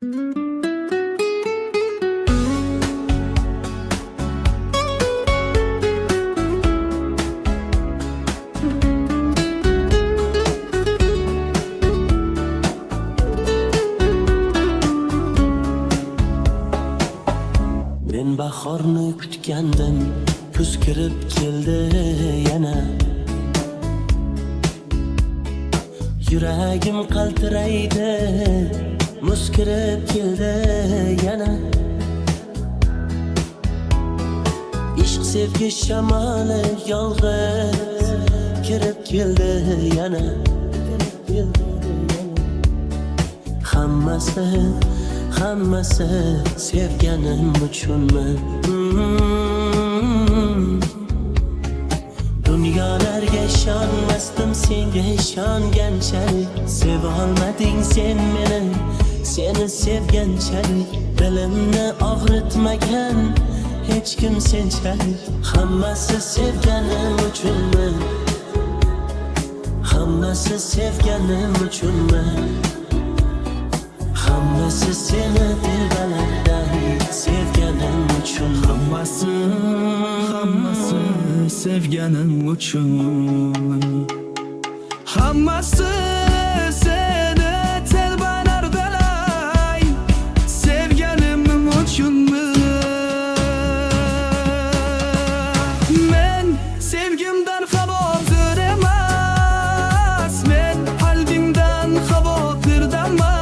Men bahorni kutgandim, kuz kirib keldi yana. Yuragim qaltiraydi, muz kirib keldi yana. Ishq sevgi shamoli yolg'iz kirib keldi yana. Hammasi sevganim uchunmi? Dunyolarga ishonmasdim, senga ishonganchalik. Seva olmading sen meni, seni sevganchalik. Dilimni og'ritmagan hech kim senchalik. Hammasi sevganim uchunmi? Hammasi sevganim uchunmi? Hammasi seni dilbalardan sevganim uchun. Hammasi sevganim uchun. Hammasi seni telbalardan sevganim uchunmi? Men sevgimdan xavotir emas, men qalbingdan xavotirdaman.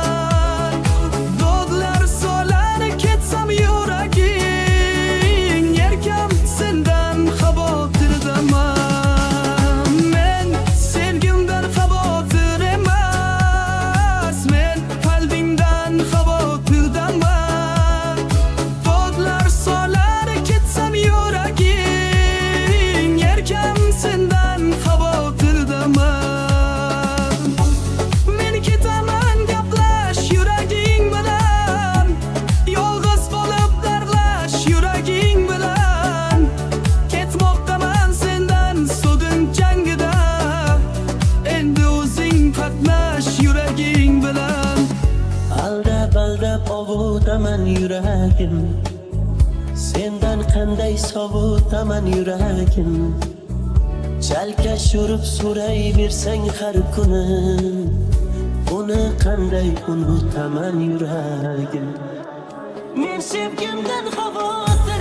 Aldab ovutaman yuragim, sendan qanday sovutaman yuragim. Chalkash urib so'ray bersang har kuni, uni qanday unutaman yuragim. Men sevgimdan xavotir